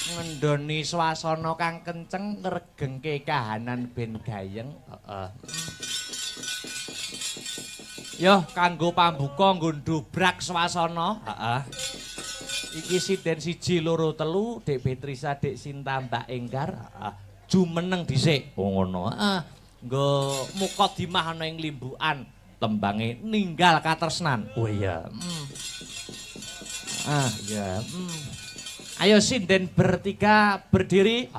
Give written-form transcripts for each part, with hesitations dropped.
Ngendoni swasana kang kenceng ngregengke kahanan ben gayeng. Yo kanggo pambuka nggo ndobrak swasana. Iki siden 1 2 3 Dek Betrisa Dek Sinta Mbak Enggar. Jumeneng dhisik. Oh ngono. Nggo mukadimah ana ing limbukan tembange ninggal katresnan. Oh iya. Ya. Ayo sinden bertiga berdiri.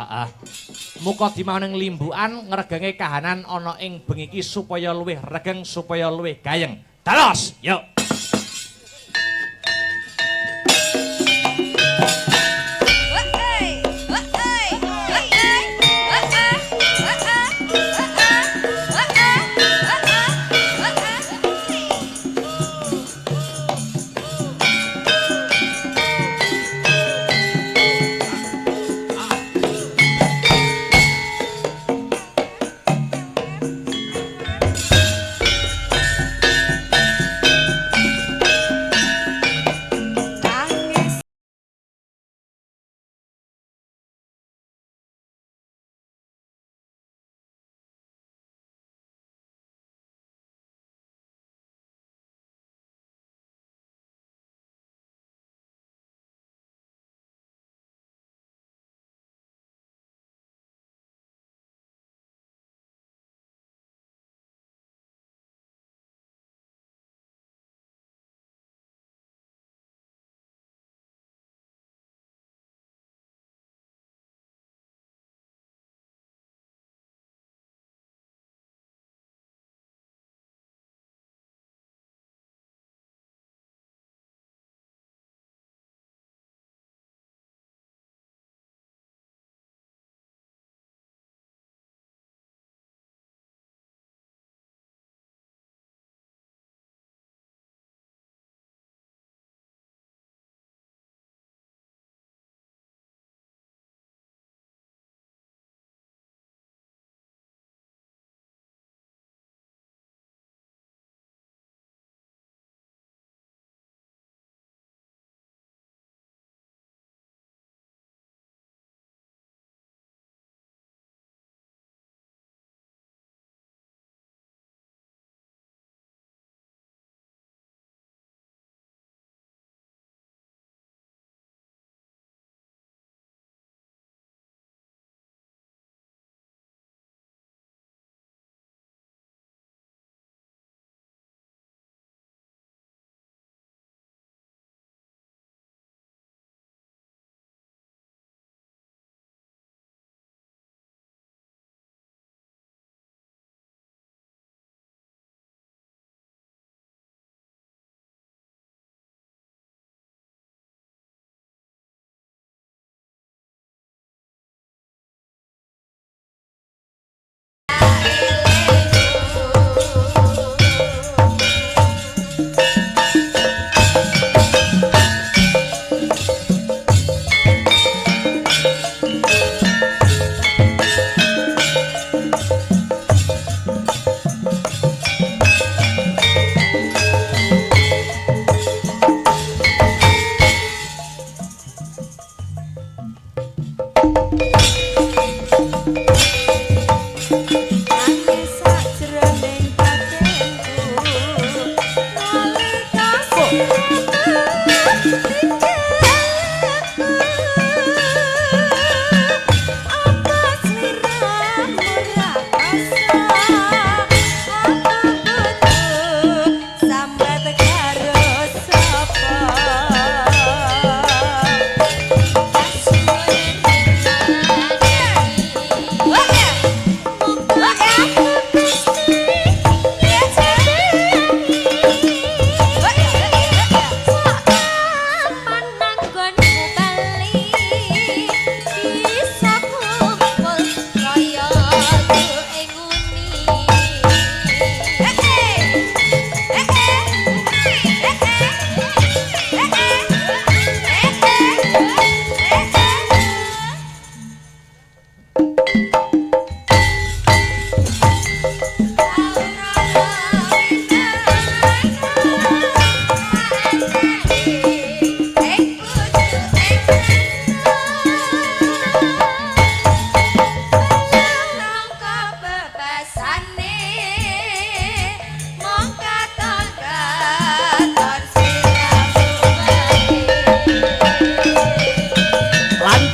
Mukadimah ning limbukan ngregange kahanan ana ing bengi iki supaya luwih regeng supaya luwih gayeng. Dalos, yuk.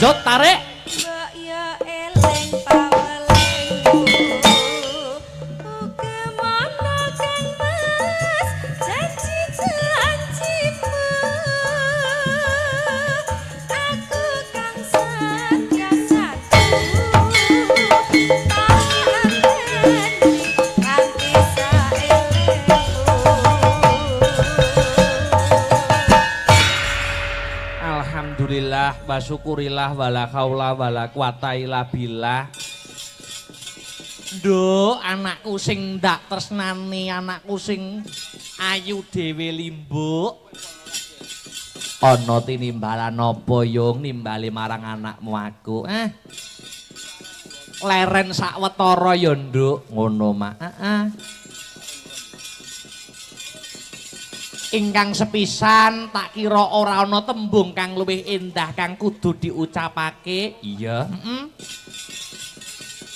lanjut tarik. Mbok yo eleng pawelengku kemana kang mas janji-janjimu aku kang santiasaku tak anteni nganti saelengku. Alhamdulillah wa syukurillah wala haula wala quwata illa billah. Nduk, anakku sing ndak tresnani, anakku sing ayu dhewe limbuk. Ana tinimbalan apa yung nimbali marang anakmu aku? Leren sawetara ya, Nduk. Ngono mak. Ingkang sepisan tak kira ora ana tembung kang luwih endah kang kudu diucapake. Iya,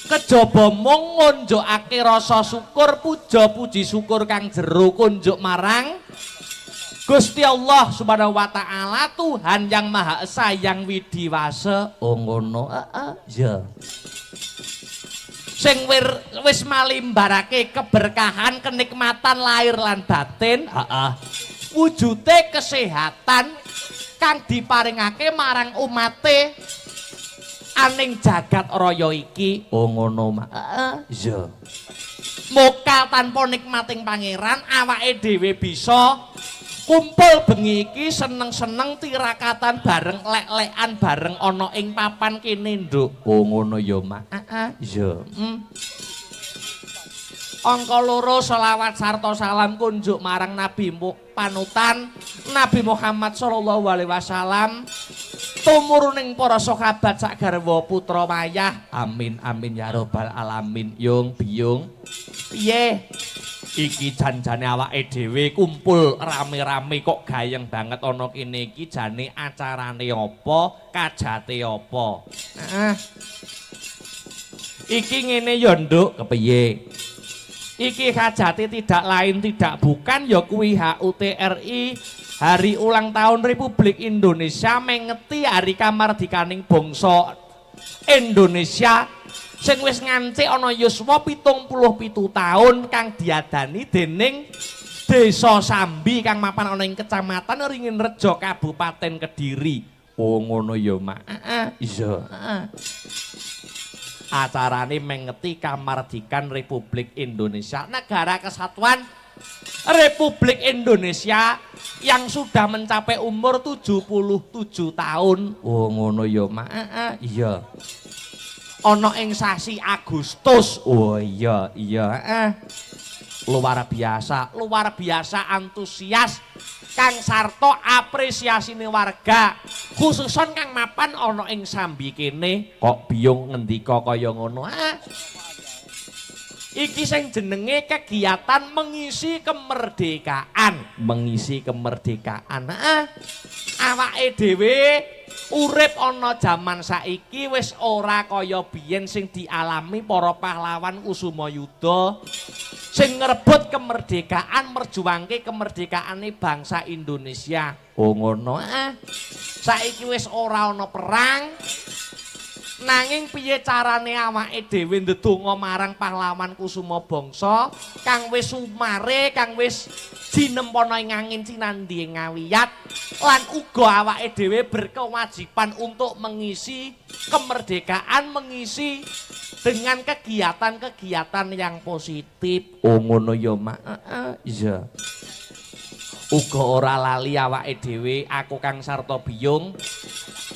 kejaba mung ngunjukake rasa syukur, puja puji syukur kang jero kunjuk marang Gusti Allah Subhanahu wa taala, Tuhan yang Maha Esa yang widiwasa. Oh ngono. Ya. Sing wis malimbarake keberkahan, kenikmatan lahir lan batin, wujude kesehatan kang diparingake marang umate aning jagat raya iki. Oh ngono mak. Iya. Muka tanpa nikmating pangeran, awake dhewe bisa kumpul bengi iki seneng-seneng tirakatan bareng lek-lekan bareng ana ing papan kene, Nduk. Oh ngono ya, Mak. Iya. Angka 2 selawat sarta salam kunjuk marang Nabi panutan Nabi Muhammad sallallahu alaihi wasallam, tumuruning para sahabat sak garwa putra wayah. Amin amin ya rabbal alamin. Yung biyung piye iki janjane awake dhewe kumpul rame-rame kok gayeng banget ana kene iki, jane acarane apa, kajate apa? Iki ngene ya, Nduk, kepiye? Iki kajate tidak lain tidak bukan ya kuwi HUTRI, Hari Ulang Tahun Republik Indonesia, mengeti hari kamardikaning bangsa Indonesia sing wis ngancik ana yuswa 77 taun kang diadani dening Desa Sambi kang mapan ana ing Kecamatan Ringinrejo Kabupaten Kediri. Oh ngono ya, Mak. Iya. Acarane mengeti kamardikan Republik Indonesia, negara kesatuan Republik Indonesia yang sudah mencapai umur 77 tahun. Oh ngono ya, Mak. Iya. Ana ing sasi Agustus. Oh iya luar biasa antusias kang sarta apresiasine warga khususon kang mapan ana ing Sambi kene. Kok biyung ngendika kaya ngono? Iki sing jenenge kegiatan mengisi kemerdekaan. Awake dhewe urip ana jaman saiki wis ora kaya biyen sing dialami para pahlawan kusuma yuda sing ngrebut kemerdekaan, merjuangke kemerdekaane bangsa Indonesia. Oh ngono. Saiki wis ora ana perang. Nanging piye carane awake dhewe ndedonga marang pahlawan kusuma bangsa kang wis sumare, kang wis jinempana ing angin cinandhi ngawiyat, lan uga awake dhewe berkewajiban untuk mengisi kemerdekaan, mengisi dengan kegiatan-kegiatan yang positif. Oh ngono ya, Mak. Iya. Uga ora lali awake dhewe, aku Kang Sarta Biyung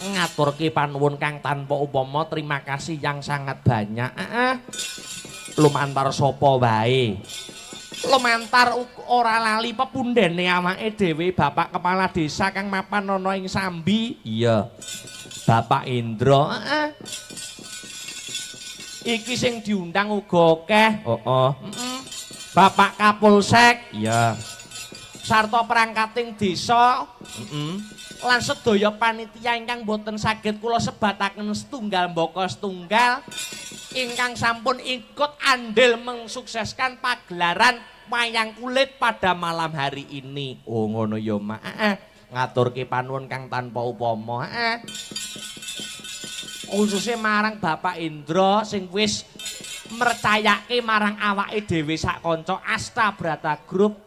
ngaturke panuwun kang tanpa upama, terima kasih yang sangat banyak. Lumantar sapa wae. Lumantar ora lali pepundhene awake dhewe, Bapak Kepala Desa kang mapan ana ing Sambi. Iya. Bapak Indra. Iki sing diundang uga akeh. Bapak Kapolsek. Iya. Sarta perangkating desa. Lan sedaya panitia ingkang boten saged kula sebataken setunggal mbaka setunggal ingkang sampun ikut andil mensukseskan pagelaran wayang kulit pada malam hari ini. Oh ngono ya, Mak. Ngaturke panuwun kang tanpa upama. khususnya marang Bapak Indra sing wis mercayake marang awake dhewe sak kanca Astabrata Group.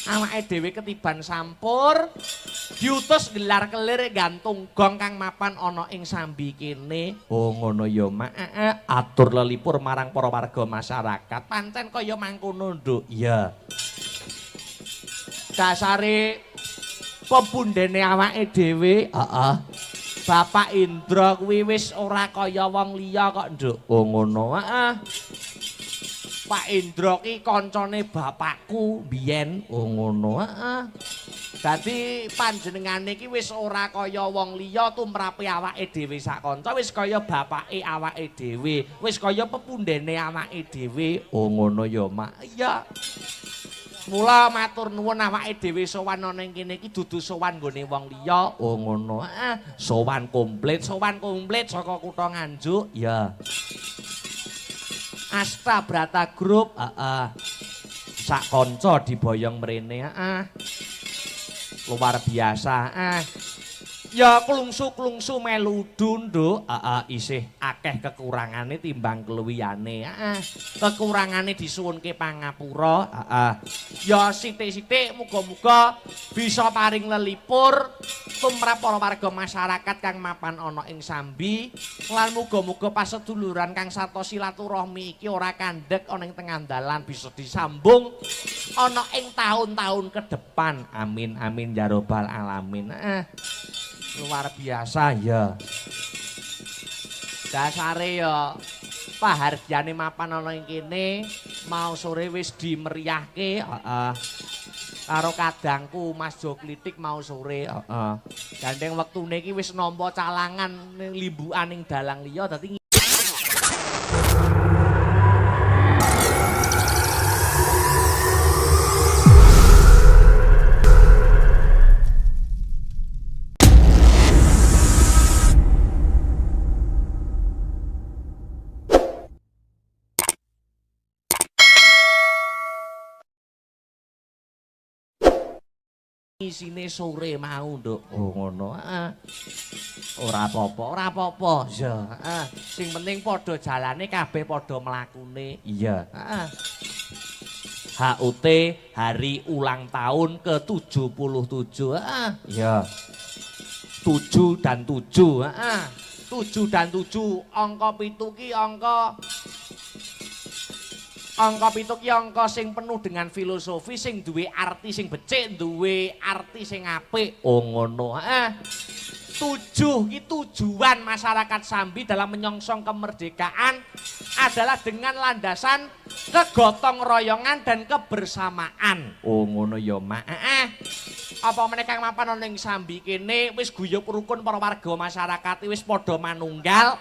Awake dhewe ketiban sampur diutus gelar kelir gantung gong kang mapan ana ing sambi kene. Oh ngono ya Mak. Atur lelipur marang para warga masyarakat. Pancen kaya mangkono, Nduk. Iya. Dasare pepundhene awake dhewe, Bapak Indra kuwi wis ora kaya wong liya kok, Nduk. Oh ngono. Pak Indra ki kancane bapakku biyen. Oh ngono. Dadi panjenengane iki wis ora kaya wong liya tumrape awake dhewe sak kanca, wis kaya bapake awake dhewe, wis kaya pepundhene awake dhewe. Oh ngono ya, Mak. Iya. Mula matur nuwun awake dhewe sowan ana ing kene iki dudu sowan nggone wong liya. Oh ngono. Sowan komplit saka kutha Nganjuk. Ya. Astabrata Group. Sak kanca diboyong mrene. Luar biasa. Ya klungsu-klungsu melu Nduk. Isih akeh kekurangane timbang keluwiyane. Kekurangane disuwunke pangapura. Ya sithik-sithik muga-muga bisa paring lelipur tumrap para warga masyarakat kang mapan ana ing sambi lan muga-muga paseduluran kang sarta silaturahmi iki ora kandhek ana ing tengah dalan bisa disambung ana ing tahun-tahun ke depan. Amin amin ya rabbal alamin. Luar biasa ya. Dasare ya pahargyane mapan ana ing kene mau sore wis dimeriahke karo kadangku Mas Joklitik mau sore. Gandeng wektune iki wis nampa calangan limbukan ning dalang liya dadi isine sore mau, Nduk. Oh ngono. Ora apa-apa. Ya. Sing penting padha jalane kabeh padha mlakune. Iya. HUT hari ulang tahun ke-77. Iya. 7 dan 7. 7 dan 7. Angka 7 ki angka pitu ki angka sing penuh dengan filosofi, sing duwe arti sing becik, duwe arti sing apik. Oh ngono. 7 ki tujuan masyarakat Sambi dalam menyongsong kemerdekaan adalah dengan landasan kegotong royongan dan kebersamaan. Oh ngono ya, Mak. Apa mereka mapan ana ing Sambi kene wis guyub rukun para warga masyarakat wis padha manunggal.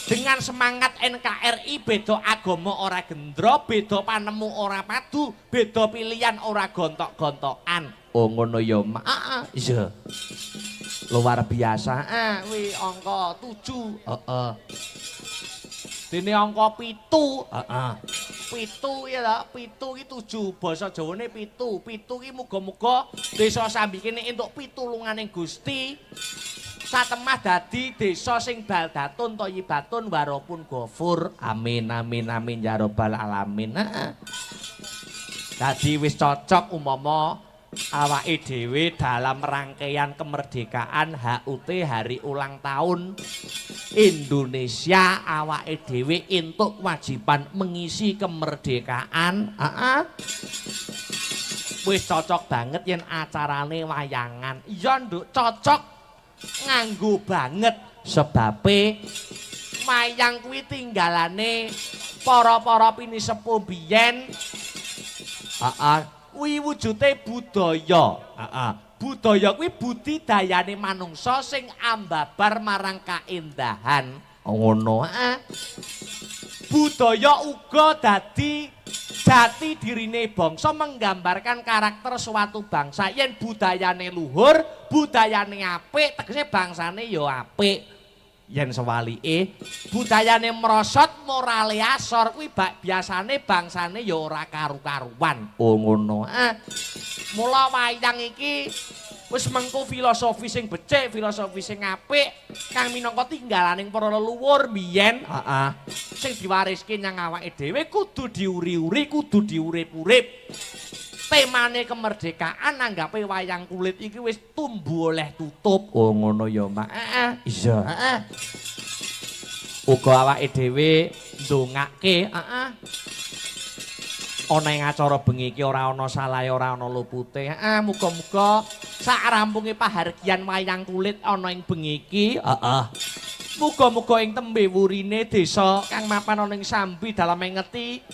Dengan semangat NKRI beda agama ora gendro, beda panemu ora padu, beda pilihan ora gontok-gontokan. Oh ngono ya, Mak. Iya. Luar biasa. Wi angka 7. Dene angka 7. Pitu ya lho, 7 ki 7. Basa Jawane 7. 7 ki muga-muga desa Sambi kene entuk pitulunganing Gusti. Satemah dadi desa sing baldatun thayyibatun warapun ghafur. Amin amin amin ya rabbal alamin. Dadi wis cocok umpama awake dhewe dalam rangkaian kemerdekaan HUT hari ulang tahun Indonesia awake dhewe entuk kewajiban mengisi kemerdekaan. Wis cocok banget yen acarane wayangan. Iya, Nduk, cocok. Nganggo banget sebabe wayang kuwi tinggalane para-para pinisepuh biyen. Kuwi wujude budaya. Budaya kuwi budidayane manungsa sing ambabar marang kaendahan. Ngono. Budaya uga dadi jati dirine bangsa, menggambarkan karakter suatu bangsa. Yen budayane luhur, budayane apik, tegese bangsane ya apik. Yen sewalike budayane merosot, morale asor, kuwi biasane bangsane ya ora karu-karuan. Oh ngono. Mula wayang iki Wis mengko filosofi sing becik, filosofi sing apik kang minangka tinggalaning para leluhur biyen, heeh. Sing diwariske nang awake dhewe kudu diuri-uri, kudu diurip-urip. Temane kemerdekaan anggape wayang kulit iki wis tumbuh oleh tutup. Oh ngono ya, Mak. Heeh. Iya. Heeh. Uga awake dhewe ndongake, heeh. Ana ing acara bengi iki ora ana salahe, ora ana lupute. Heeh, muga-muga sak rampunge pahargyan wayang kulit ana ing bengi iki, heeh. Muga-muga ing tembe wurine desa kang mapan ana ing Sambi dalem ngeti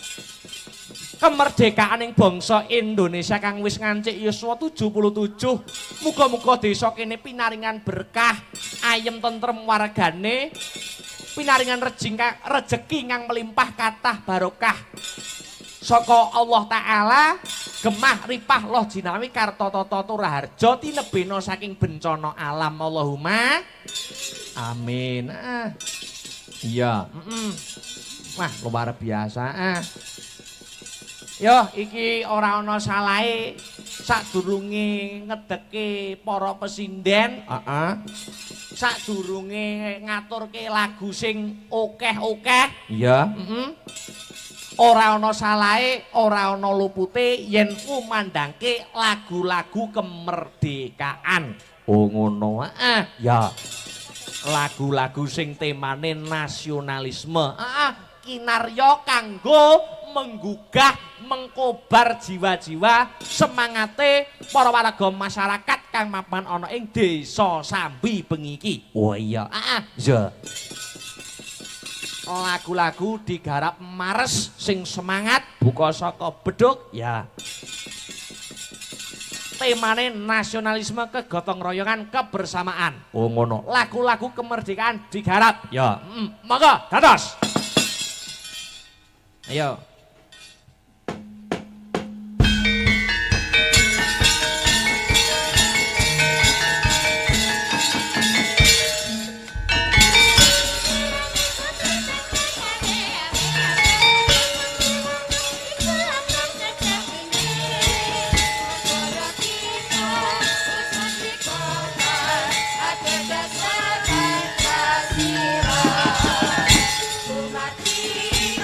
kemerdekaan ing bangsa Indonesia kang wis ngancik yuswa 77. Muga-muga desa kene pinaringan berkah, ayem tentrem wargane, pinaringan rejeki kang melimpah kathah barokah. Saka Allah Ta'ala gemah ripah loh jinawi karta tata turaharja tinebena saking bencana alam. Allahumma amin. Iya, wah luar biasa. Yo iki ora ana salahe sadurunge ngedeke para pesinden, sadurunge ngaturke lagu sing okeh-okeh. Iya, ora ana salahe, ora ana lupute yen kumandangke lagu-lagu kemerdekaan. Oh ngono, ya. Lagu-lagu sing temane nasionalisme. Kinarya kanggo menggugah, mengkobar jiwa-jiwa semangate para warga masyarakat kang mapan ana ing desa Sambi bengi iki. Oh iya, iya. Lagu-lagu digarap mares sing semangat buka saka beduk ya. Temane nasionalisme, kegotong royongan, kebersamaan. Oh ngono. Lagu-lagu kemerdekaan digarap ya. Monggo dados. Ayo. Mati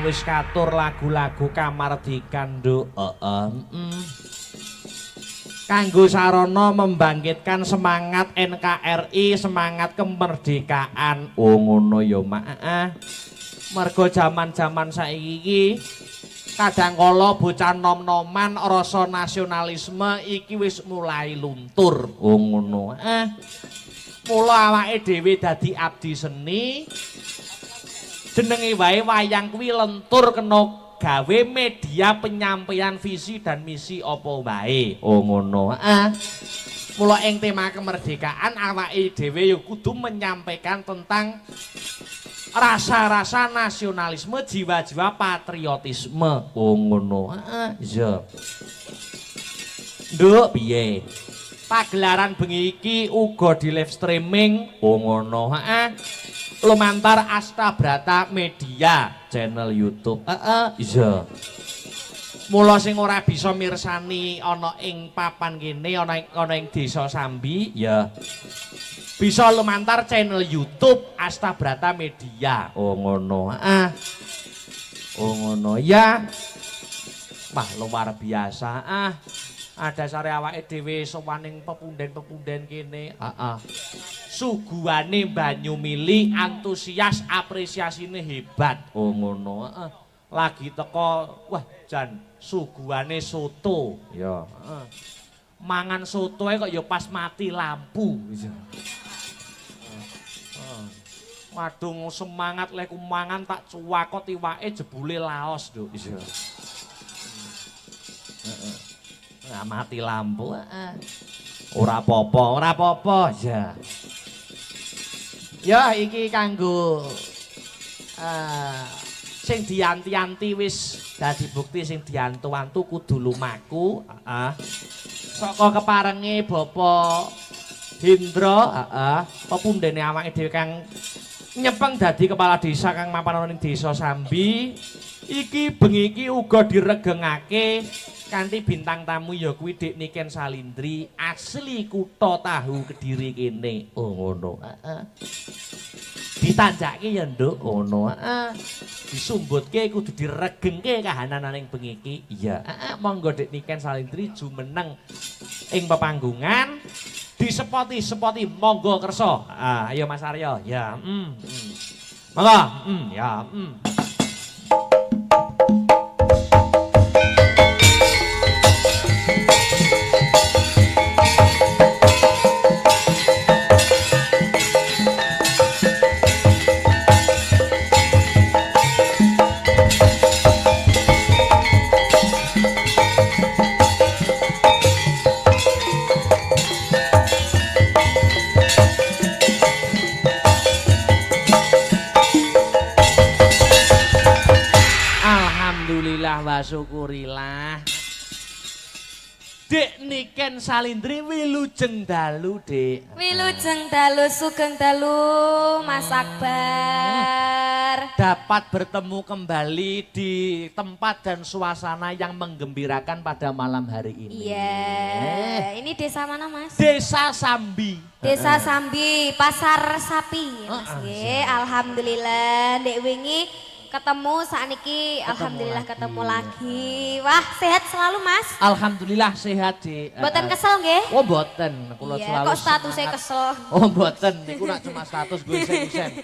wis katur lagu-lagu kamardikan, Nduk. Kanggo sarana membangkitkan semangat NKRI, semangat kemerdekaan. Oh ngono ya, Mak. Mergo jaman-jaman saiki iki kadangkala bocah nom-noman rasa nasionalisme iki wis mulai luntur. Oh ngono. Mula awake dhewe dadi abdi seni. Jenenge wae wayang kuwi lentur kena gawe media penyampaian visi dan misi apa wae. Oh ngono. Mula ing tema kemerdekaan awake dhewe ya kudu menyampaikan tentang rasa-rasa nasionalisme, jiwa-jiwa patriotisme. Oh ngono. Iya. Nduk piye? Pagelaran bengi iki uga di live streaming. Oh ngono. Lumantar Astabrata Media channel YouTube. Iya. Mula sing ora bisa mirsani ana ing papan kene ana ing Desa Sambi, ya. Bisa lumantar channel YouTube Astabrata Media. Oh ngono. Oh ngono ya. Wah, luar biasa. Ada sare awake dhewe sowaning pepunden-pepunden kene. Suguhane banyu mili, antusias, apresiasine hebat. Oh ngono. Lagi teko, wah jan suguhane soto. Ya. Mangan sotoe kok ya pas mati lampu. Waduh semangat lek mangan tak cuwakot iwake jebule laos, Nduk. Nah, mati lampu. Ora apa-apa, ya. Ya iki kanggo sing dianti-anti wis dadi bukti sing diantu-antu kudu lumaku. Saka keparenge Bapak Hendra, pepundene awake dhewe kang nyepeng dadi kepala desa kang mapan ana ning Desa Sambi. Iki bengi iki uga diregengake kanthi bintang tamu ya kuwi Dik Niken Salindri, asli kutha Tahu Kediri kene. Oh ngono. Ditanjake ya, Nduk. Ngono. Disumbutke kudu diregengke kahanananing bengi iki. Iya. Monggo Dik Niken Salindri jumeneng ing pepanggungan. Disepoti monggo kersa. Ayo Mas Aryo. Ya. Monggo. Ya. Wa syukurilah. Dik Niken Salindri wilujeng dalu, Dik. Wilujeng dalu sugeng dalu Mas Akbar. Dapat bertemu kembali di tempat dan suasana yang menggembirakan pada malam hari ini. Iya. Ini desa mana, Mas? Desa Sambi. Desa Sambi, Pasar Sapi, Mas. Alhamdulillah Dek wingi ketemu sakniki, alhamdulillah ketemu lagi. Wah, sehat selalu, Mas. Alhamdulillah sehat, Dik. Mboten kesel nggih? Oh, mboten. Kula Iya, selalu kok statusnya kesel. Oh, mboten. Niku nak cuma status gue isen-isen.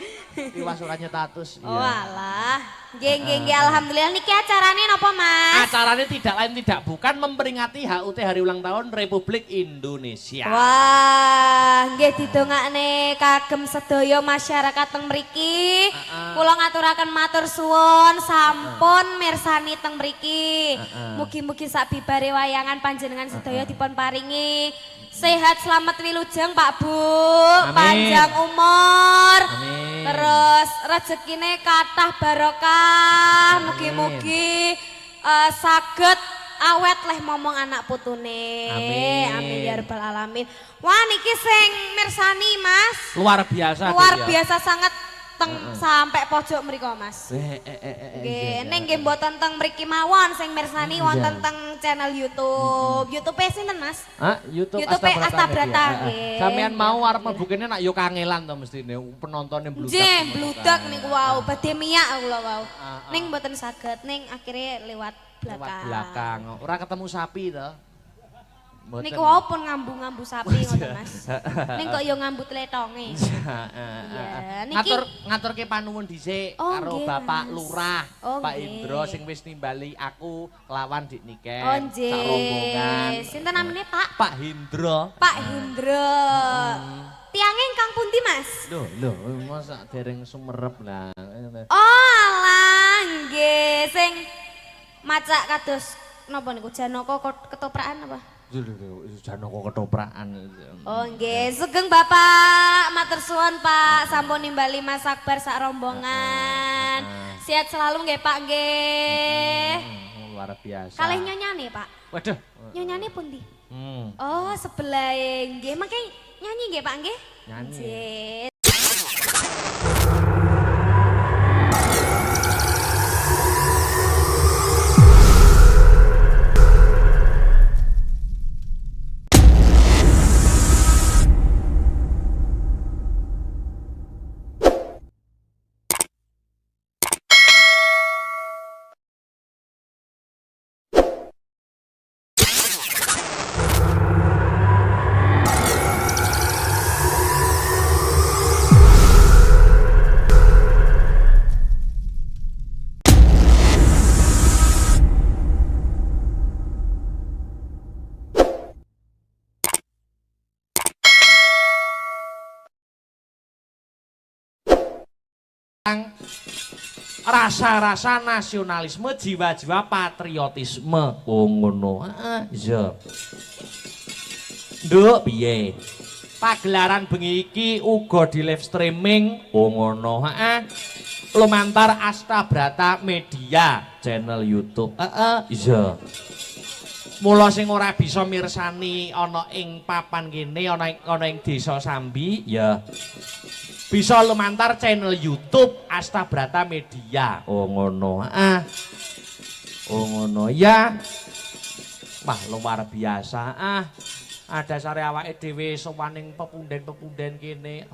Iwas ora status. Oh, alah. Nggih, alhamdulillah niki acarane napa, Mas? Acaranya tidak lain tidak bukan memperingati HUT Hari Ulang Tahun Republik Indonesia. Wah, nggih didongakne kagem sedaya masyarakat teng mriki. Kula ngaturaken matur suwun sampun mirsani teng mriki. Mugi-mugi sak bibare wayangan panjenengan sedaya dipun paringi sehat selamat wilujeng Pak Bu. Amin. Panjang umur. Amin. Terus rezekine kathah barokah. Mugi-mugi saged awet leh momong anak putune. Amin. Amin ya rabbal alamin. Wah niki sing mirsani Mas. Luar biasa. Luar biasa sangat teng sampai pojok mriko Mas. Nggih, ning nggih mboten teng mriki mawon sing mirsani wonten teng channel YouTube. YouTube sinten Mas? YouTube Astabrata. Sampeyan mau arep mlebu kene nak yo kangelan to mestine penontone bludak. Nggih, bludak niku wau, badhe miyak kula wau. Ning mboten saged ning akhirnya lewat belakang. Ora ketemu sapi to. Niku wau pun ngambu-ngambu sapi ngoten Mas. Ning kok yo ngambu tletonge. Iya, niki ngaturke panuwun dhisik karo Bapak Lurah, Pak Indro sing wis nimbali aku lawan Dik Niken sak rombongan. Sinten namine Pak? Pak Hindro. Pak Hindro. Tiange ingkang pundi Mas? Lho, masa dereng sumerep lah. Oh, alah nggih sing macak kados napa niku Janaka ketoprakan apa? Janaka ketoprakan. Oh nggih, sugeng Bapak, matur suwun Pak, sampun nimbali Mas Akbar sak rombongan. Sehat selalu nggih Pak nggih. Luar biasa. Kalih nyonyane Pak. Waduh. Nyonyane pundi? Oh, sebelah nggih, mangke nyanyi nggih Pak nggih? Nyanyi. Rasa-rasa nasionalisme, jiwa-jiwa patriotisme. Oh ngono. Iya. Nduk piye? Pagelaran bengi iki uga di live streaming. Oh ngono. Lumantar Astabrata Media channel YouTube. Iya. Mula sing ora bisa mirsani ana ing papan kene, ana ing Desa Sambi, ya. Bisa lumantar channel YouTube Astabrata Media. Oh ngono. Oh ngono ya. Wah luar biasa. Ada sare awake dhewe sowaning pepunden-pepunden kene.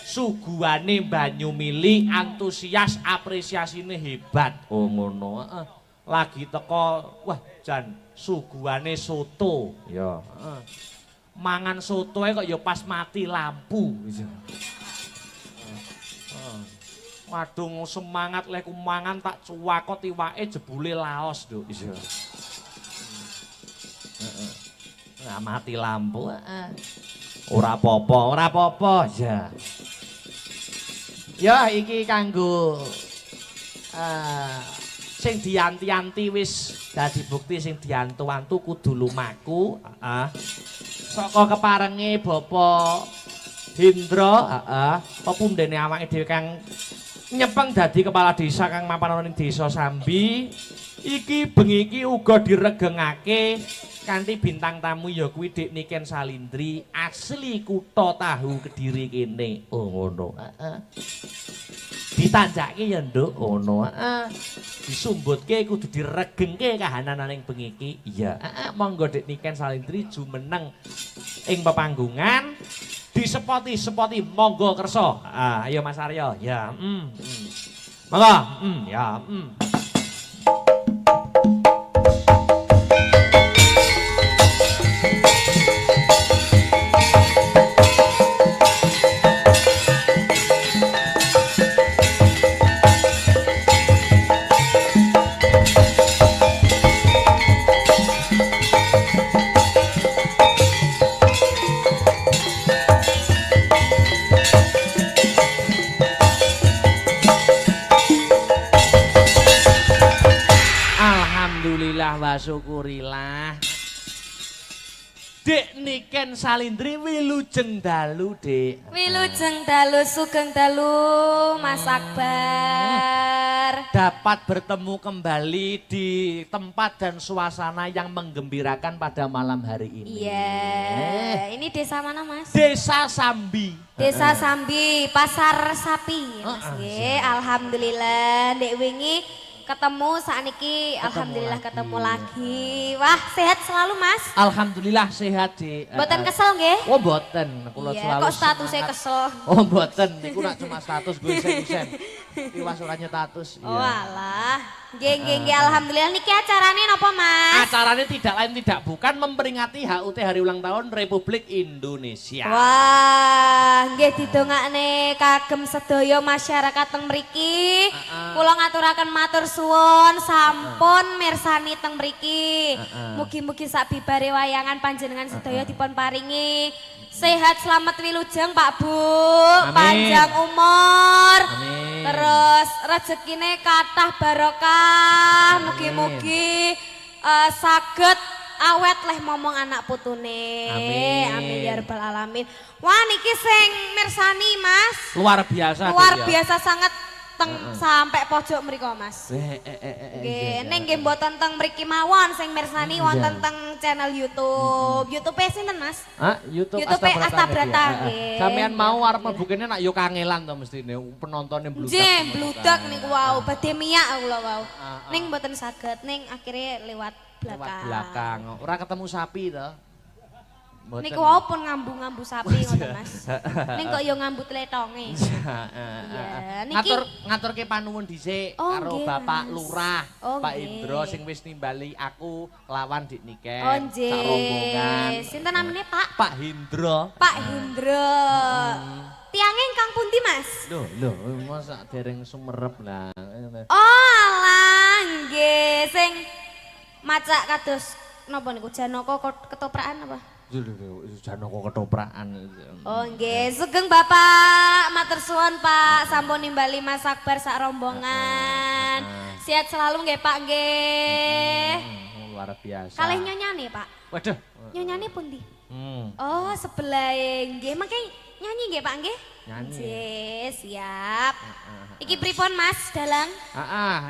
Suguhane banyu mili, antusias, apresiasine hebat. Oh ngono. Lagi teko wah jan suguhane soto. Ya. Mangan sotoe kok ya pas mati lampu. Waduh semangat lek mangan tak cuwakot iwake jebule laos lho. Iya. Nah, mati lampu. Ora apa-apa, ya. Ya iki kanggo sing dianti-anti wis dadi bukti sing diantu-antu kudu lumaku. Saka keparenge Bapak Hindro, pepundene awake dhewe kang nyepeng dadi kepala desa kang mapan ana ning Desa Sambi. Iki bengi iki uga diregengake kanthi bintang tamu ya kuwi Dik Niken Salindri asli kutha Tahu Kediri kene. Oh ngono. Ditanjake ya Nduk, ngono. Disumbutke kudu diregengke kahanananing bengi iki. Iya. Monggo Dik Niken Salindri jumeneng ing pepanggungan. Disepoti monggo kersa. Ayo Mas Aryo. Ya. Monggo. Ya. Wa syukurilah. Dik Niken Salindri wilujeng dalu, Dik. Wilujeng dalu, sugeng dalu, Mas Akbar. Dapat bertemu kembali di tempat dan suasana yang menggembirakan pada malam hari ini. Iya, ini Ini desa mana, Mas? Desa Sambi. Desa Sambi, Pasar Sapi. Mas nggih, alhamdulillah ndek wingi ketemu sakniki alhamdulillah ketemu lagi. Wah, sehat selalu, Mas. Alhamdulillah sehat, Dik. Mboten kesel nggih? Oh, mboten. Kula Iya, selalu kok statusnya semangat. kesel. Oh, mboten. Niku nak cuma status gue isen-isen. Iwas ora nyetatus. Oh alah. Nggih, alhamdulillah niki acarane napa, Mas? Acaranya tidak lain tidak bukan memperingati HUT Hari Ulang Tahun Republik Indonesia. Wah, nggih didongakne kagem sedaya masyarakat teng mriki. Kula ngaturaken matur suwun sampun mirsani teng mriki. Mugi-mugi sak bibare wayangan panjenengan sedaya dipun paringi sehat selamat wilujeng Pak Bu, panjang umur. Amin. Terus rezekine kathah barokah. Mugi-mugi saged awet leh momong anak putune. Amin. Amin ya rabbal alamin. Wah niki sing mirsani Mas. Luar biasa. Luar Dik, ya. biasa sangat teng sampai pojok mriko Mas. Nggih, ning nggih mboten teng mriki mawon sing mirsani wonten teng channel YouTube. YouTube sinten Mas? YouTube Asta Brata, nggih. Sampeyan mau arep mlebu kene nak yo kangelan to mestine penontonnya bludak. Nggih, bludak niku wau, badhe miyak kula wau. Ning mboten saged, ning akhirnya lewat belakang. Belakang. Ora ketemu sapi to. Niku wau pun ngambu-ngambu sapi ngoten Mas. Ning kok yo ngambu tletonge. Iya, niki ngaturke panuwun dhisik Oh, karo nggih, Bapak Mas. Lurah, Oh, Pak nggih. Indro sing wis nimbali aku lawan Dik Niken. Oh sak rombongan. nggih. Sinten namine Pak? Pak Hindro. Pak Hendro. Tiange ingkang pundi Mas? Lho, masa dereng sumerep lah. Oh alah nggih sing macak kados napa niku Janaka ketoprakan apa? Janaka ketoprakan. Oh nggih, sugeng Bapak, matur suwun Pak, sampun nimbali Mas Akbar sak rombongan. Sehat selalu nggih Pak nggih. Luar biasa. Kalih nyonyane Pak. Waduh. Nyonyane pundi? Hmm. Oh, sebelah nggih, mangke nyanyi nggih Pak nggih? Nyanyi. Nggih, siap. Iki pripun Mas Dalang?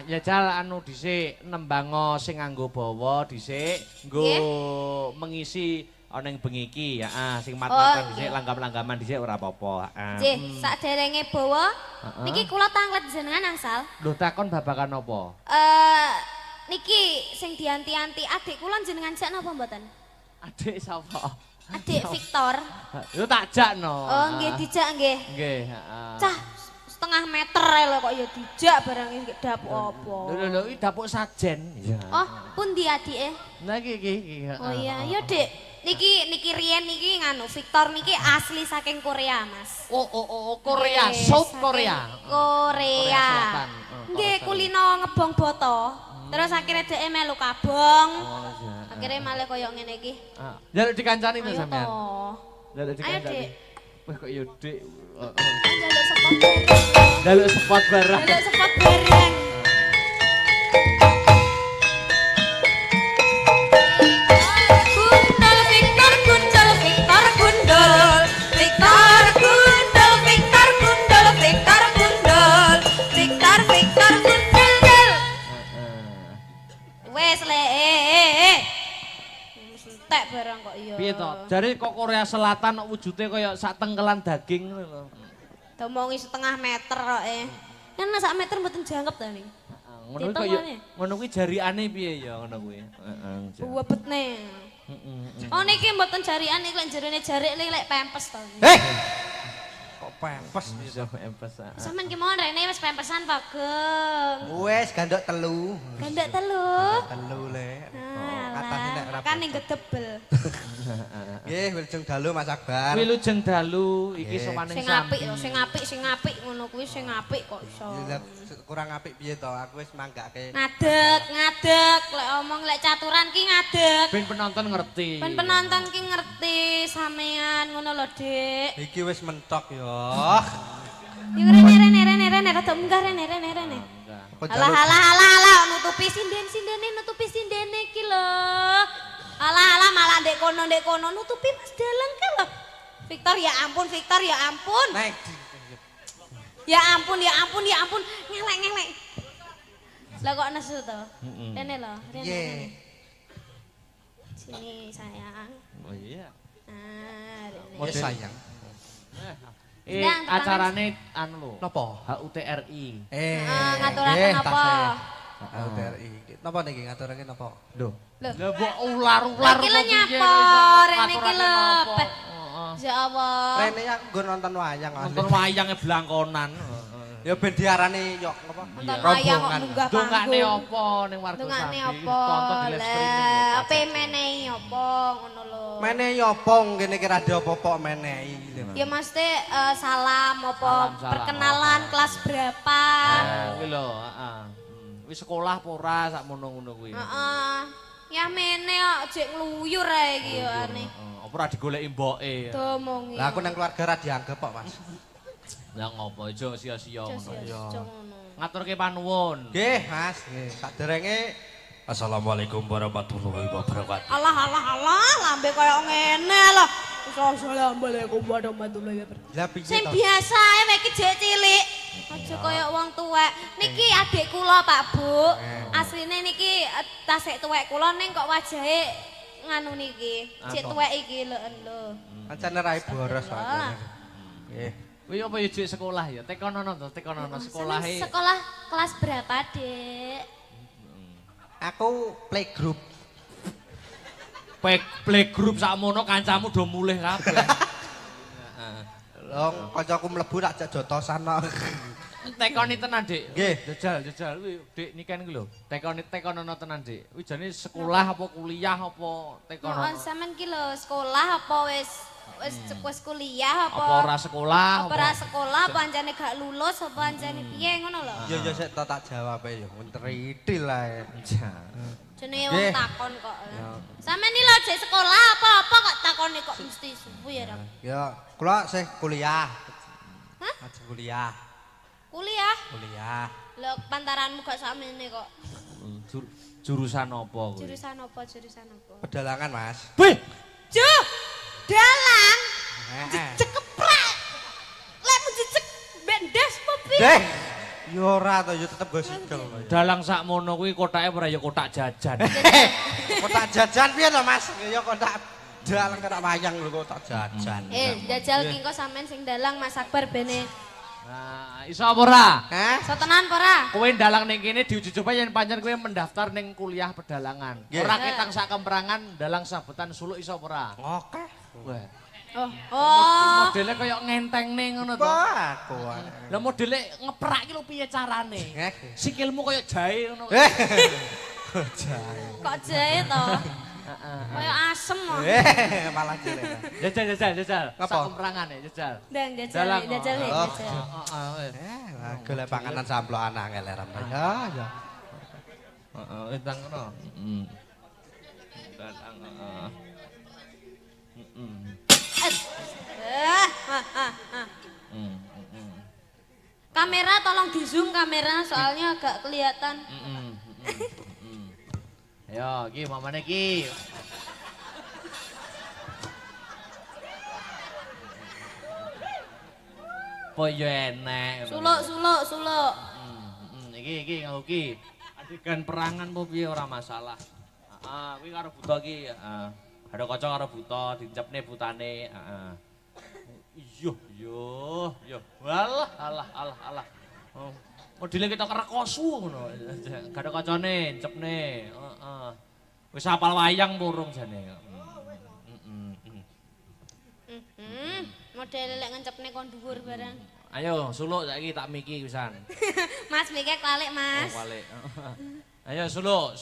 Ya jal anu dhisik nembango sing nganggo bawa dhisik nggo mengisi ana ing bengi iki ya sing mat-matan dhisik langgam-langgaman dhisik ora apa-apa. Nggih, saderenge bawa niki kula tanglet jenengan angsal. Lho takon babakan apa? Niki sing dianti-anti adik kula jenengan jak napa mboten? Adik sapa? Adik Victor. Yo tak jakno. Oh, nggih dijak nggih. Nggih, Cah setengah meter lho kok ya dijak barang iki dapuk apa. Lho iki dapuk sajen. Iya. Oh, pundi adike? Nah iki. Oh iya, ya Dik. Niki riyen niki nganu Victor niki asli saking Korea, Mas. Oh, Korea, Nggih, South saking Korea. Korea. Selatan. Nggih, kulino ngebong boto. Terus akhirnya dhek melu kabong. Oh iya. Akhirnya malah koyo ngene iki. Jaluk dikancani to Ayo sampean. toh. Jaluk Ayo, dikancani. Dik. Wah kok yo Dik. Jaluk spot bareng. Jaluk spot barang. Jaluk spot bareng. Gundul Victor gundul Victor gundul. Victor gundul Victor gundul Victor gundul. Victor gundul. Wes le. Entek barang kok iya. Piye to? Jare kok Korea Selatan kok wujude kaya sak tengkelan daging ngono lho. Domongi setengah meter kok Kan sak meter mboten jangkep ta ning. Ngono kuwi kaya ngono kuwi jariane piye ya ngono kuwi. Heeh. Buwebetne. Oh niki mboten jarian iki lek jerone jarik lek pempes to. Kok pempes bisa pempes. Sampeyan ki mau rene wis pempesan Pak Geng. Wes gandok telu. Gandak telu. Telu le. Katane nek ora kan ning gedebel. Nggih, wilujeng dalu Mas Akbar. Wilujeng dalu iki somaning Sing apik yo, sing apik ngono kuwi sing apik kok iso. Ya, kurang apik piye to? Aku wis manggake. Ngadeg, lek omong lek caturan ki ngadeg. Ben penonton ngerti. Ben penonton ki ngerti sampean ngono lho, Dik. Iki wis mentok yo. Iki rene rada munggah rene. Alah nutupi sindene iki lho. Alah malah ndek kono nutupi Mas Dalang ki lho. Victor ya ampun. Naik. Ya ampun. Ngelek. Lah kok nesu to? Rene lho, Nggih. Sini sayang. Oh iya. Nah, Ya sayang. Acarane anu lho. Napa? HUTRI. Ngaturaken apa? HUTRI. Napa niki ngaturake napa? Lho. Lho. Lah mbok ular-ular Iki lho nyapa, rene iki lho. Ya Allah. Rene aku nggo nonton wayang. Nonton wayange blangkonan. Ya ben diarani yok napa? Nonton wayang kok munggah panggung. Dongane apa ning warga Dongane Sapi? apa? Tonton di live streaming. Lah, ape menehi apa ngono lho. Menehi apa ngene iki ra apa-apa menehi. Ya mesti salam apa Salam, perkenalan kelas berapa. Kuwi lho, heeh. Wis sekolah apa ora sakmono-ngono kuwi. Heeh. Ya mene kok jek ngluyur ae iki yo ane. Apa ora digoleki mboke. Domongi. Lah aku nang keluarga ra dianggep kok, Mas. Lah ngopo aja sia-sia ngono. ngono. Ngaturke panuwun. Nggih, Mas. Nggih. Saderenge Assalamualaikum warahmatullahi wabarakatuh. Allah, lambe koyo ngene lho. Assalamualaikum warahmatullahi wabarakatuh. lah piye Sing to? biasa ae mek iki jek cilik. Aja koyo wong tuwek. Niki adik kula, Pak Bu. Asline niki tasik tuwek kula ning kok wajahe nganu niki. Jek tuwek iki lho. Ancane ra boros wae. Nggih. Kuwi apa ya jek sekolah ya? Tekonono to, tekonono sekolahe. Sekolah kelas berapa, Dek? Aku playgroup. Playgroup sakmono kancamu do mulih kabeh. Lho, kancaku mlebu tak jak jotosan kok. Tekoni tenan, Dik. Nggih. Jajal kuwi Dik niken kuwi lho. Tekonono tenan, Dik. Kuwi jane sekolah apa kuliah apa tekonono? Sampeyan ki lho sekolah apa wis kuliah Apa ora sekolah? Apa ora sekolah apa anjane gak lulus apa anjane piye ngono lho. Ya sik tak jawab ya menteritil ae. Jenenge wong takon kok. Sampeyan iki lho jek sekolah apa-apa kok takoni kok mesti suwi ya. Ya, kula sih kuliah. Hah? Ajeng kuliah. Kuliah? Kuliah. Lho pantaranmu gak sakmene kok. Jurusan apa kuwi? Jurusan apa? Pedalangan, Mas. Wih, Juh! Dalang. Heeh. Cekeprak. Lekmu jejek bendes apa piye? Deh. Ya ora to, ya tetep go sikil. dalang sakmono kuwi kotake ora ya kotak jajan. Kotak jajan piye to, Mas? Ya kotak dalang kotak wayang lho kotak jajan. Jajal ki kok sampean sing dalang Mas Akbar bene. Nah, iso apa ora? Hah? Iso tenan apa ora? Kowe dalang ning kene diuji coba yen pancen kowe mendaftar ning kuliah pedalangan. Nggih. Ora ketang sak kemperangan dalang sabetan suluk iso apa ora? Oke. Wah. Oh. Modele kaya ngenteng ning ngono to. Wah, aku. Lah modele ngeprak ki lho piye carane? Sikilmu kaya jahe ngono. Jahe. Kok jahe to? Kaya asem kok. Malah jelek. Jajal. Apa? Sak kemperangan ya, jajal. Ndang Dalang, jajal. Golek panganan samplokan angel ram. Ya, ya. Heeh, entang ngono. Dalang, heeh. Kamera tolong di zoom kamera soalnya agak kelihatan. Ayo, iki mamane iki. Po yo enek. Suluk. Iki nggo iki. Adegan perangan po piye ora masalah. Heeh, kuwi karo buta iki, heeh. Ada kaca karo buta, dicepne butane, heeh. Yo. Alah. Oh, modele kita kerekosu ngono. Gak ada kacane, cepne, heeh. Wis hafal wayang burung jane. Model lek ngencepne kon dhuwur barang. Ayo, suluk saiki tak miki pisan. Mas mike klalik, Mas. Oh, balik. Ayo suluk.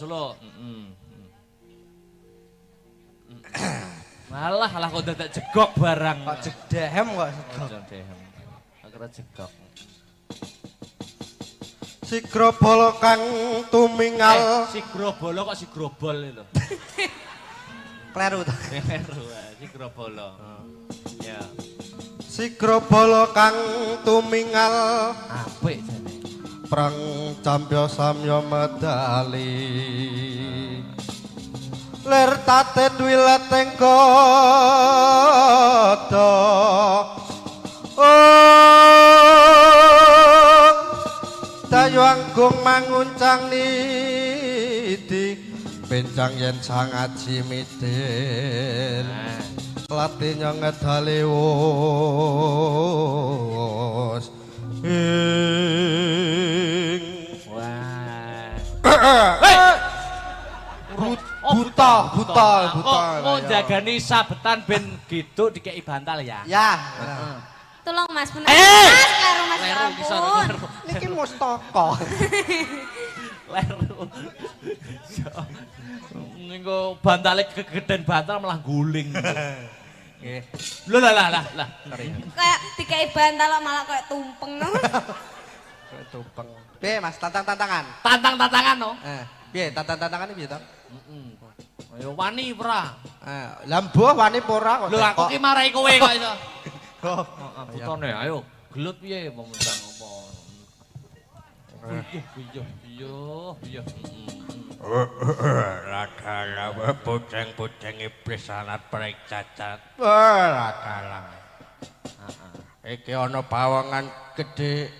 Malah kok dadak jegok barang. Kok jegdehem kok. Jegdehem. Akhirnya jegok. Si grobol kang tumingal. Si grobolo kok si grobol itu. Kleru to. Si grobolo. Ya. Si grobol kang tumingal. Apik jane. Prang campya samya medali. Ler tate dwilet engko do. Dayu anggung manguncang nidi bencang yen sang aji midin slatinya ngedalewos buta. Kok jagani sabetan ben gitu dikei bantal ya. Ya. Tolong Mas bener. Mas, kleru Mas. ya Leru bisa ampun. leru. Niki mustaka. Leru. Niku bantale kegeden bantal malah guling. Nggih. Lho lah. Kayak dikei bantal kok malah kayak tumpeng. Tumpeng. Piye Mas, tantang-tantangan? Tantang-tantangan no. Piye tantang-tantangan piye to? Ayo wani ora. Lah mbuh wani ora kok. Lho aku ki marahi kowe kok iso. Kok. Putone ayo gelut piye memendang apa. Iya. Radalah boceng-boceng iblis sanat preik cacat. Radalah. Iki ana pawongan gedhe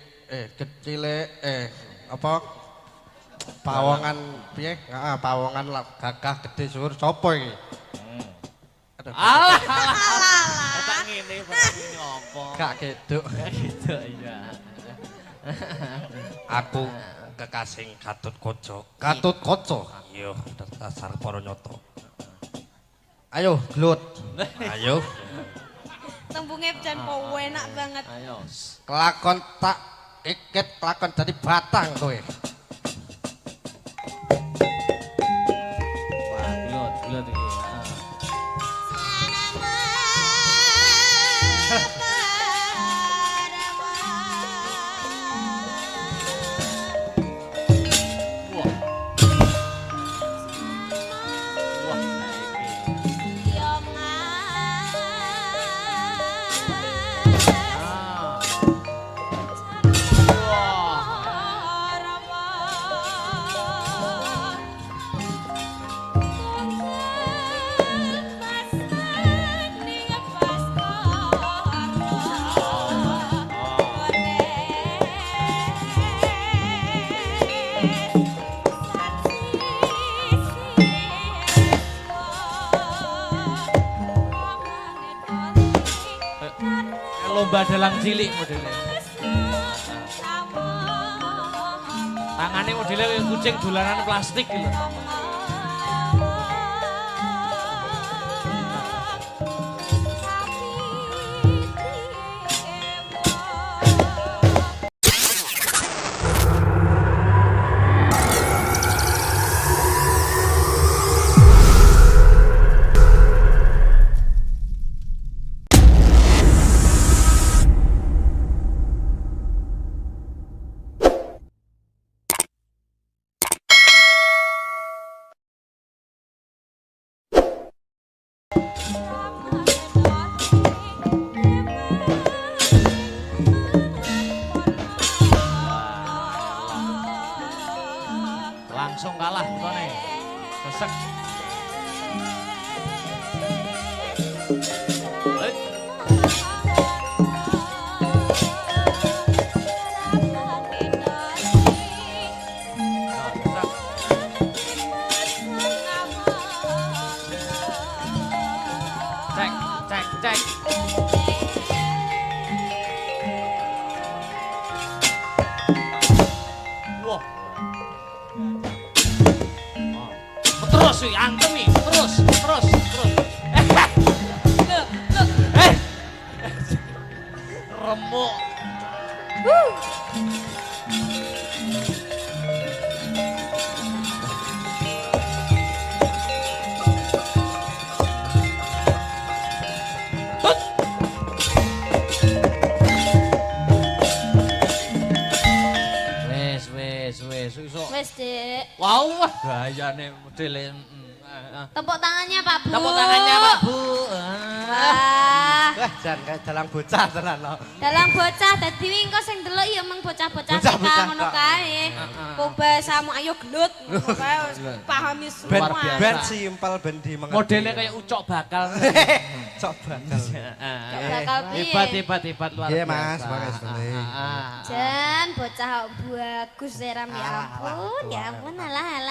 kecile apa pawongan piye? Heeh, pawongan gagah gedhe suwur sapa iki? Alah. Tak ngene ini apa? Gak geduk. Gitu iya. Aku kekasing Gatotkaca. Gatotkaca. Iya, dasar para nyata. Ayo, glut. Ayo. Tembunge jan po enak banget. Ayo. Kelakon tak ikit, kelakon dadi batang kowe. Wah, gelut iki. Lomba dalang cilik modelnya. Tangannya modelnya kayak kucing dolanan plastik gitu. Langsung kalah putone. Sesek. Cek. Wah. Terus sih, antem nih, terus. Remuk. Wes, Dik. Wow, gayane modele. Tepuk tangannya Pak Bu. Tepuk tangannya Pak Bu. Wah. Wah, jan kayak dalang bocah tenan lho. Dalang bocah dadi wingko sing delok ya emang bocah-bocah Bocah-bocah ngono kok. kae. Kok bahasamu ayo gelut. Ngono kae wis pahami Ben semua. ben simpel ben dimengerti. Modelnya kayak ucok bakal. Coba. bakal piye? Hebat luar Iya, biasa. Mas, makasih. Jan bocah bagus Seram ya ampun alah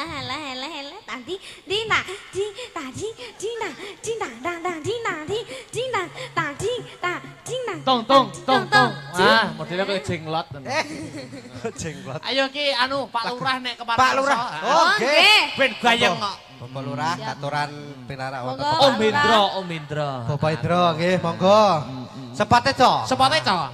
tadi dina Tong. Ah, modelnya kayak jenglot. Jenglot. Ayo ki anu Pak Lurah nek kepala. Pak Lurah. Oh, nggih. Ben gayeng kok. Bapak Lurah aturan pinarak wonten. Monggo. Om Indro. Bapak Indro nggih, monggo. Sepate, Cok. Sepote, Cok.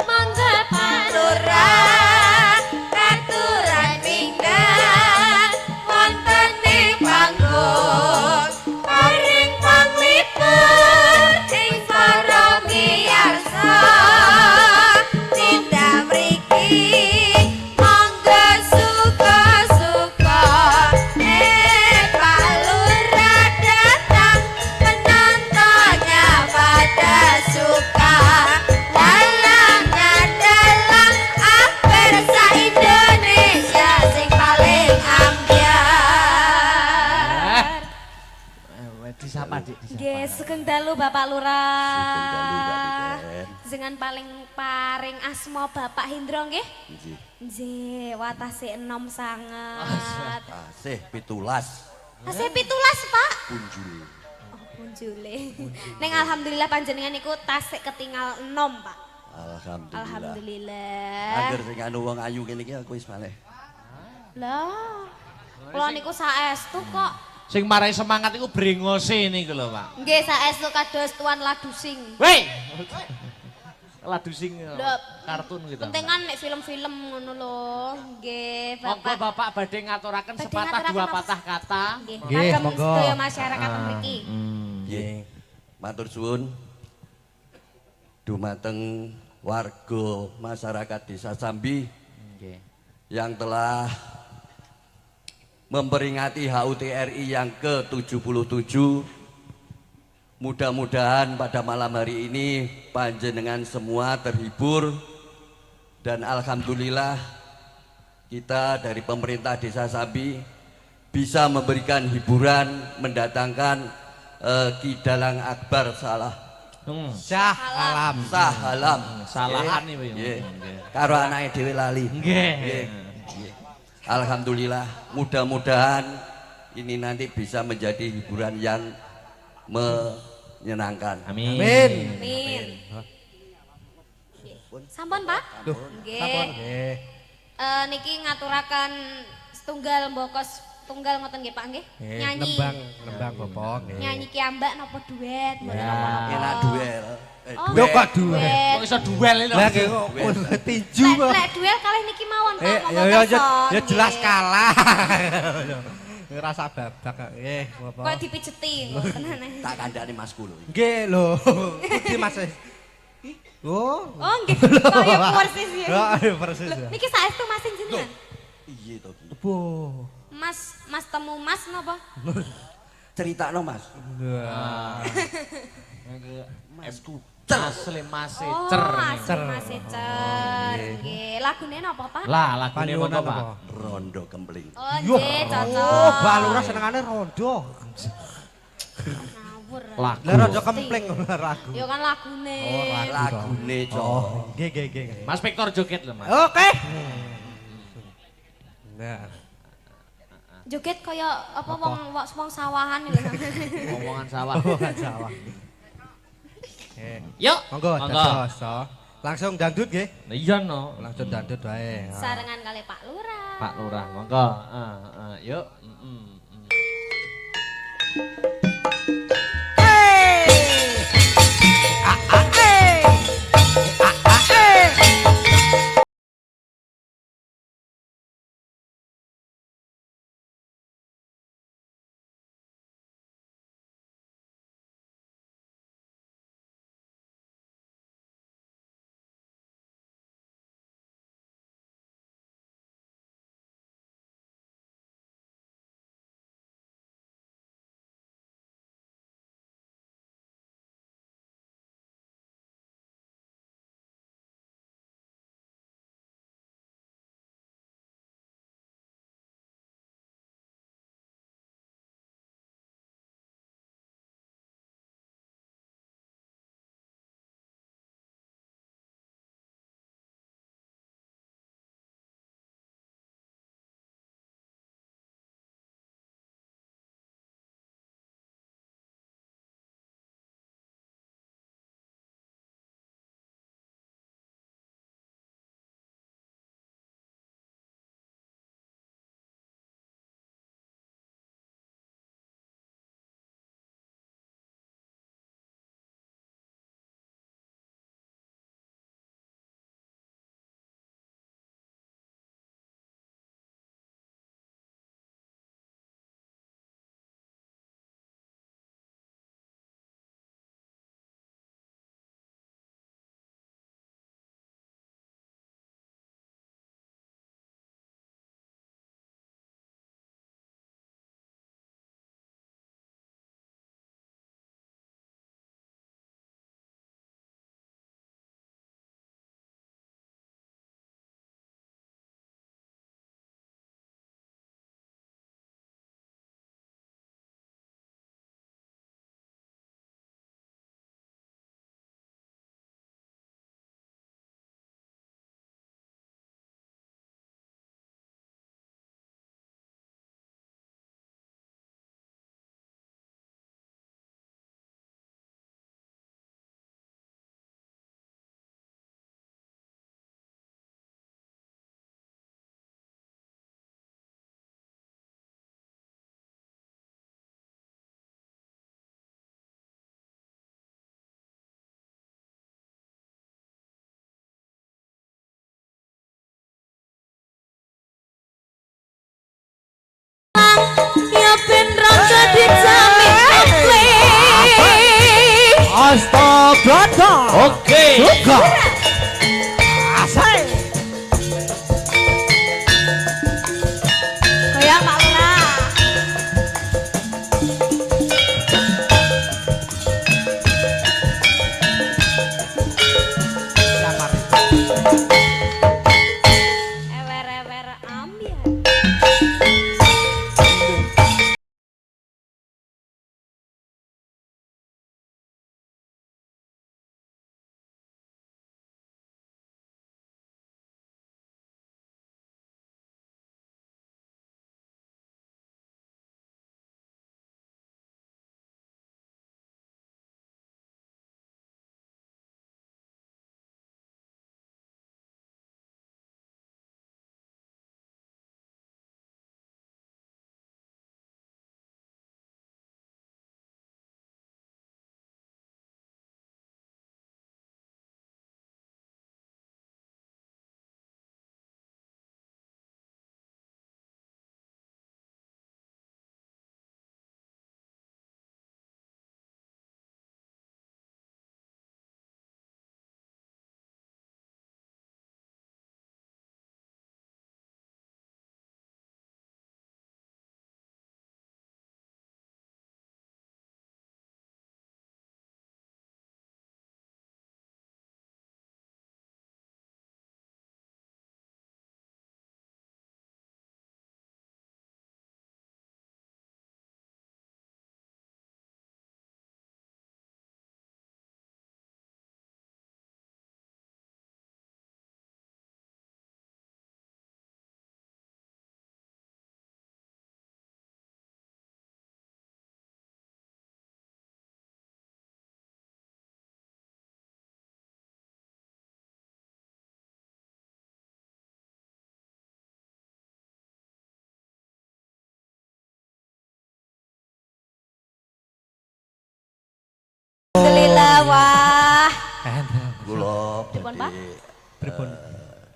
Mangga palurah katuran minggat wonten ing panggung paring panglipur ing para miyarsa tindak mriki mangga suka-suka palurah datang penontonnya pada suka dalang adalah aktor sa-Indonesia sing paling ambyar. Disapa, Dik, disapa. Nggih, sugeng dalu Bapak Lurah. Dengan paring asma Bapak Hindro nggih? Nggih, watase enom sanget. Asih pitulas Asih 17, Pak. punjul. Punjule. Neng alhamdulillah panjenengan niku tasik ketinggal enom, Pak. Alhamdulillah. Alhamdulillah. Angger sing anu wong ayu kene iki aku wis malih. Lah. Kula niku saestu kok. Sing marai semangat iku brengose niku lho, Pak. Nggih saestu kados Tuan Ladusing. Wei. Ladu sing Lho, kartun gitu. pentingan nek film-film ngono lho. Nggih, Monggo Bapak. Bapak badhe ngaturaken Badhe sepatah ngaturaken dua apa? patah kata. Nggih, Nggih, kagem monggo. sedaya masyarakat mriki. Nggih. Matur suwun. Dumateng warga masyarakat Desa Sambi Nggih. yang telah memperingati HUT RI yang ke-77. Mudah-mudahan pada malam hari ini panjenengan semua terhibur dan alhamdulillah kita dari pemerintah Desa Sambi bisa memberikan hiburan mendatangkan Ki Dalang Akbar Salah Syah alam. Sahalam Salahan iki. Nggih. Karo anake dhewe lali. Nggih. Nggih. Alhamdulillah, mudah-mudahan ini nanti bisa menjadi hiburan yang menyenangkan. Amin. Amin. Sampun, Pak? Nggih. Nggih. Niki ngaturaken setunggal mbokos tunggal ngoten nggih Pak nggih. Nyanyi. Nembang Bapak nggih. Nyanyi kiambak napa duet? Mboten Ya. napa-napa. Enak duel. Oh, Yo kok duet. Kok iso duel iki lho. Lah nggih kok tinju kok. Lek duel kalih niki mawon Pak. monggo Ya kersa, jelas nggih. kalah. Rasa babak kok. Nggih, Kok Bapak. dipijeti ngoten aneh. Tak kandhani Mas kulo. Nggih lho. Iki Mas. Oh. Oh nggih, kaya persis ya. Ya, persis. Lho, niki saestu Mas jenengan. Iya to. Ki. Bu. Mas temu Mas napa? Critakno Mas. Masku asli Mas Cer. Asli Mas Cer. Nggih, lagune napa Pak? Lah lagune ngono Pak. Rondo Kempling. Oh Yo. nggih, cocok. Oh, Mbak Lurah senengane rondo. Ngawur. Lagu. Lah rondo kempling lagu. Ya kan lagune. Lagune Cok. Oh, nggih nggih nggih. Mas Victor joget lho, Mas. Oke. Nah, Joget kaya apa wong sawahan lho. Omongan sawah. bukan sawah. Yuk. Monggo dados. Langsung dangdut nggih. Iya no. Langsung dangdut wae. Sarengan kali Pak Lurah. Pak Lurah, monggo. Yuk. Dodo. Oke. Juga. Asai. Goyang Pak Lurah. Kamar. Ewer-ewer ambiar. Alhamdulillah wah. Kula Pripun, Pak? pripun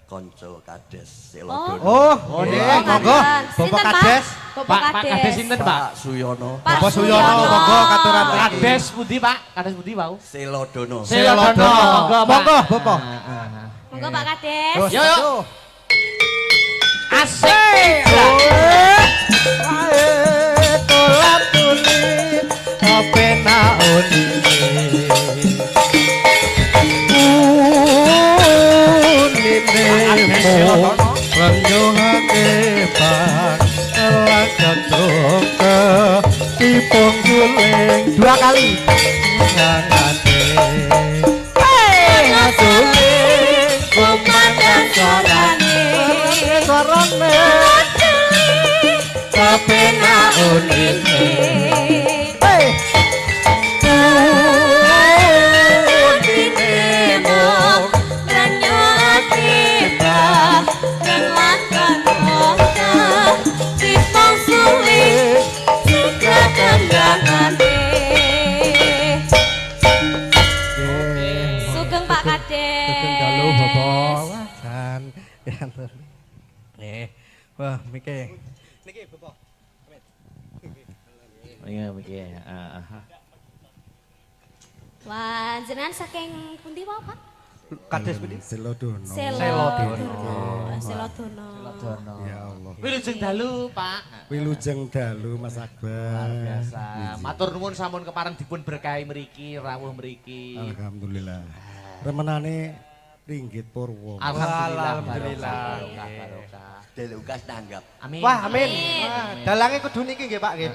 kanca kades Oh. Selodono. Oh, nggih, monggo. Bapak Kades. Bapak Pak Kades sinten, Pak? Pak Suyono. Bapak Suyono, monggo katuran mriki. Kades pundi, Pak? Kades pundi, Pak? Selodono. Selodono. Monggo, Pak. Monggo, Bapak. Monggo Pak Kades. Yo, yo. Asik. Ae tolap tuli pena oni. Unine renyohake pak lakatok tipung guling 2 kali ngangate ngasuling kumandang sorane kapena unine Sugeng Pak Kades. Dalu Bapak. Jan. Wah, miki. Niki Bapak. Iya, iki. Wah, jenengan saking pundi wae, Pak? Kades pundi? Selodono. Selodono. Selodono. Ya Allah. Wilujeng dalu, Pak. Wilujeng dalu Mas Luar Akbar. biasa. Matur nuwun sampun kepareng dipun berkahi mriki, rawuh mriki. Alhamdulillah. Remenane ringgit Purwo. Alhamdulillah. Alhamdulillah. Barokah, barokah. Delukas tanggap. Amin. Wah, amin. Wah, dalange kudu niki nggih, Pak nggih.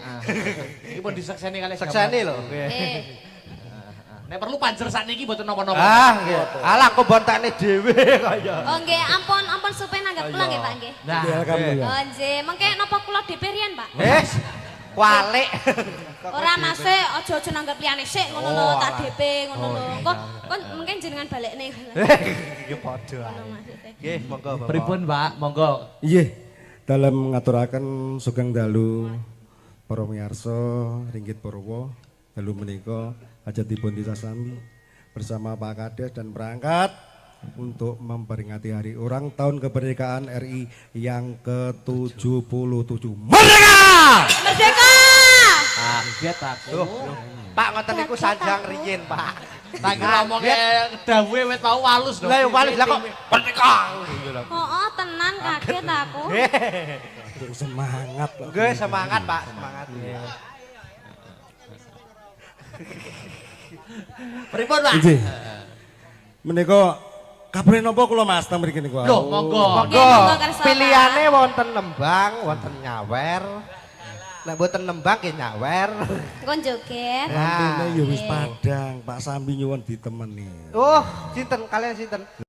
Iki pun disekseni kalih Sekseni lho. Nek perlu panjer sakniki mboten napa-napa. Ah, nggih. Alah kok bontakne dhewe kaya. Oh nggih, ampun supen nanggap kula nggih, Pak nggih. Nah, Alhamdulillah. Oh nggih, mengke napa kula dhewe riyen, Pak? Kualik. Ora masih aja nanggap liyane sik ngono lho, tak DP ngono lho. Kok mungkin jenengan balekne. Nggih padha ae. Nggih, monggo Bapak. pripun, Pak? Monggo. Iya. Dalam ngaturaken sugeng dalu para miyarsa ringgit Purwo dalu menika hajatipun disasami bersama Pak Kades dan perangkat untuk memperingati hari ulang tahun kemerdekaan RI yang ke-77. Merdeka! Merdeka! Kaget aku. Loh, Pak ngoten niku sanjang riyin, Pak. Tak kira ngomongnya dawuhe wit mau walus lho. Lah ya walus lah kok merdeka. Oh, tenan kaget aku. Semangat kok. Nggih, semangat Pak, semangat. Pripun, Pak? Inggih. Menika kabeh napa kula Mas teng mriki niku? Loh, monggo. Monggo. monggo kersa, Pak. Pilihane wonten nembang, wonten nyawer. Nek mboten nembang nggih nyawer. Kon joget. Mantune ya wis padang, Pak Sambi nyuwun ditemeni. Oh, sinten kalian sinten?